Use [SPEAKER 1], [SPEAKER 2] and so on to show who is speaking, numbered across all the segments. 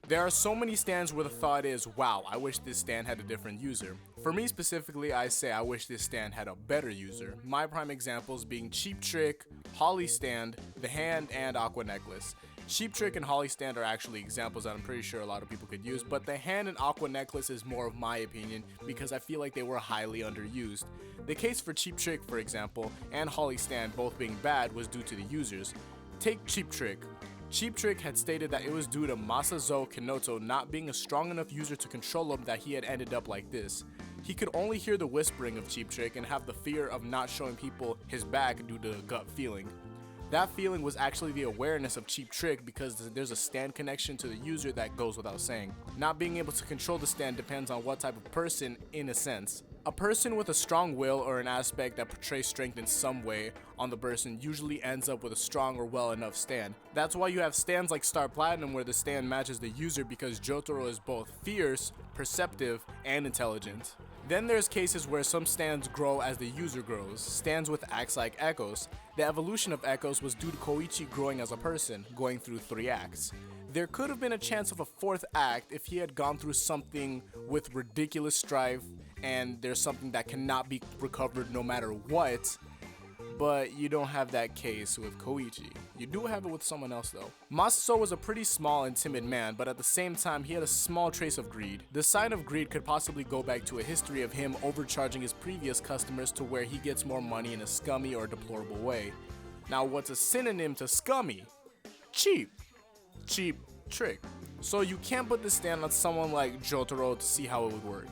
[SPEAKER 1] There are so many stands where the thought is, wow, I wish this stand had a different user. For me specifically, I say I wish this stand had a better user. My prime examples being Cheap Trick, Holly Stand, The Hand, and Aqua Necklace. Cheap Trick and Holly Stand are actually examples that I'm pretty sure a lot of people could use, but The Hand and Aqua Necklace is more of my opinion because I feel like they were highly underused. The case for Cheap Trick, for example, and Holly Stand both being bad was due to the users. Take Cheap Trick. Cheap Trick had stated that it was due to Masazo Kenoto not being a strong enough user to control him that he had ended up like this. He could only hear the whispering of Cheap Trick and have the fear of not showing people his back due to gut feeling. That feeling was actually the awareness of Cheap Trick because there's a stand connection to the user that goes without saying. Not being able to control the stand depends on what type of person, in a sense. A person with a strong will or an aspect that portrays strength in some way on the person usually ends up with a strong or well enough stand. That's why you have stands like Star Platinum where the stand matches the user because Jotaro is both fierce, perceptive, and intelligent. Then there's cases where some stands grow as the user grows, stands with acts like Echoes. The evolution of Echoes was due to Koichi growing as a person, going through 3 acts. There could have been a chance of a 4th act if he had gone through something with ridiculous strife and there's something that cannot be recovered no matter what, but you don't have that case with Koichi. You do have it with someone else though. Masaso was a pretty small and timid man, but at the same time he had a small trace of greed. The sign of greed could possibly go back to a history of him overcharging his previous customers to where he gets more money in a scummy or deplorable way. Now what's a synonym to scummy? Cheap. Cheap Trick. So you can't put this stand on someone like Jotaro to see how it would work.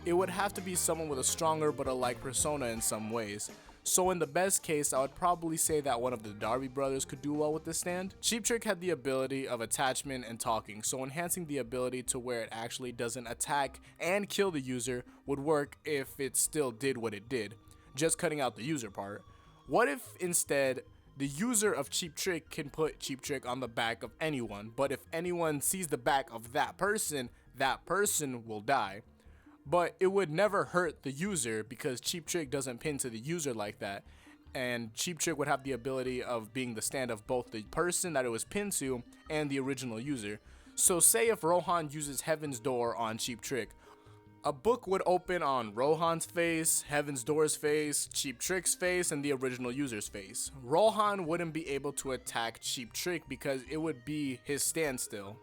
[SPEAKER 1] It would have to be someone with a stronger but alike persona in some ways. So in the best case, I would probably say that one of the Darby brothers could do well with this stand. Cheap Trick had the ability of attachment and talking, so enhancing the ability to where it actually doesn't attack and kill the user would work if it still did what it did, just cutting out the user part. What if instead the user of Cheap Trick can put Cheap Trick on the back of anyone, but if anyone sees the back of that person will die. But it would never hurt the user because Cheap Trick doesn't pin to the user like that, and Cheap Trick would have the ability of being the stand of both the person that it was pinned to and the original user. So say if Rohan uses Heaven's Door on Cheap Trick, a book would open on Rohan's face, Heaven's Door's face, Cheap Trick's face, and the original user's face. Rohan wouldn't be able to attack Cheap Trick because it would be his stand still.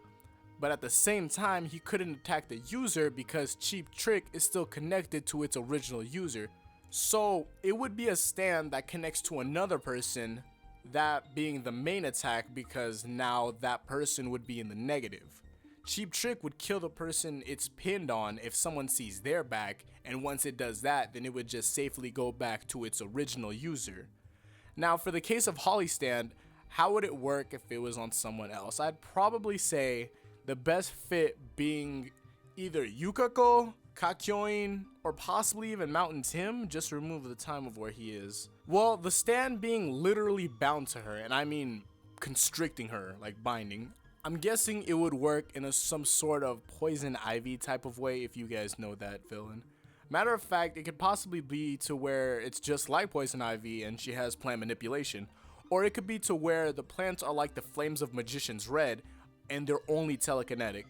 [SPEAKER 1] But at the same time, he couldn't attack the user because Cheap Trick is still connected to its original user. So it would be a stand that connects to another person, that being the main attack because now that person would be in the negative. Cheap Trick would kill the person it's pinned on if someone sees their back, and once it does that, then it would just safely go back to its original user. Now for the case of Holly Stand, how would it work if it was on someone else? I'd probably say the best fit being either Yukako, Kakyoin, or possibly even Mountain Tim, just remove the time of where he is. Well, the stand being literally bound to her, and I mean constricting her, like binding. I'm guessing it would work in some sort of Poison Ivy type of way if you guys know that villain. Matter of fact, it could possibly be to where it's just like Poison Ivy and she has plant manipulation. Or it could be to where the plants are like the flames of Magician's Red and they're only telekinetic.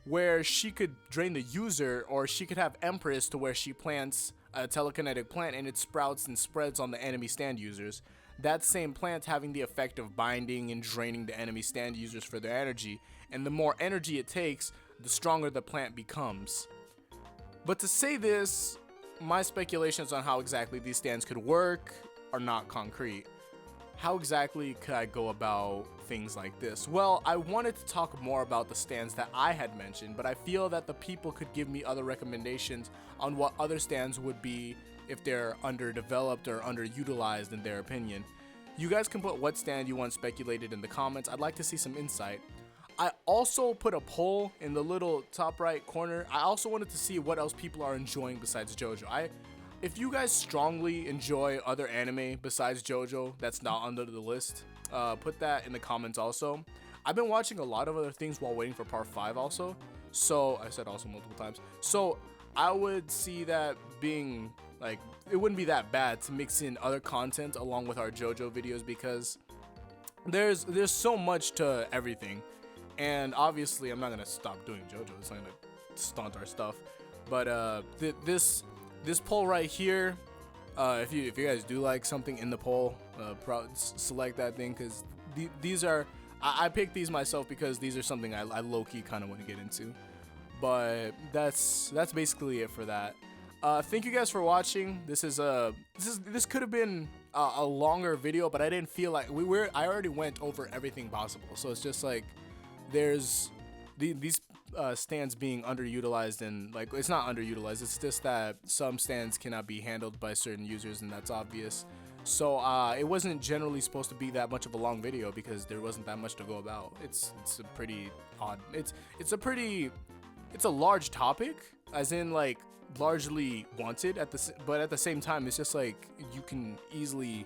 [SPEAKER 1] Where she could drain the user, or she could have Empress to where she plants a telekinetic plant and it sprouts and spreads on the enemy stand users. That same plant having the effect of binding and draining the enemy stand users for their energy, and the more energy it takes, the stronger the plant becomes. But to say this, my speculations on how exactly these stands could work are not concrete. How exactly could I go about things like this? Well, I wanted to talk more about the stands that I had mentioned, but I feel that the people could give me other recommendations on what other stands would be if they're underdeveloped or underutilized in their opinion. You guys can put what stand you want speculated in the comments. I'd like to see some insight. I also put a poll in the little top right corner. I also wanted to see what else people are enjoying besides JoJo. If you guys strongly enjoy other anime besides JoJo that's not under the list, put that in the comments also. I've been watching a lot of other things while waiting for part 5 also. So, I said also multiple times. So, I would see that being, like, it wouldn't be that bad to mix in other content along with our JoJo videos because there's so much to everything. And obviously, I'm not gonna stop doing JoJo. It's not gonna stunt our stuff. But this poll right here, if you guys do like something in the poll, select that thing, because these are I picked these myself because these are something I low-key kind of want to get into. But that's basically it for that. Thank you guys for watching. This could have been a longer video, but I didn't feel like I already went over everything possible. So it's just like there's these stands being underutilized, and like it's not underutilized. It's just that some stands cannot be handled by certain users, and that's obvious. So it wasn't generally supposed to be that much of a long video because there wasn't that much to go about. It's a pretty odd. It's a large topic, as in like largely wanted but at the same time it's just like you can easily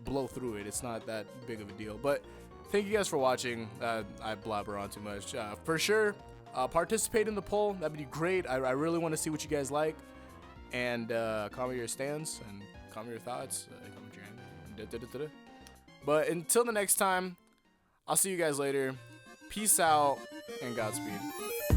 [SPEAKER 1] blow through it. It's not that big of a deal. But thank you guys for watching. I blabber on too much. For sure, participate in the poll. That'd be great. I really want to see what you guys like, and comment your stands and comment your thoughts. Comment your hand. But until the next time, I'll see you guys later. Peace out and Godspeed.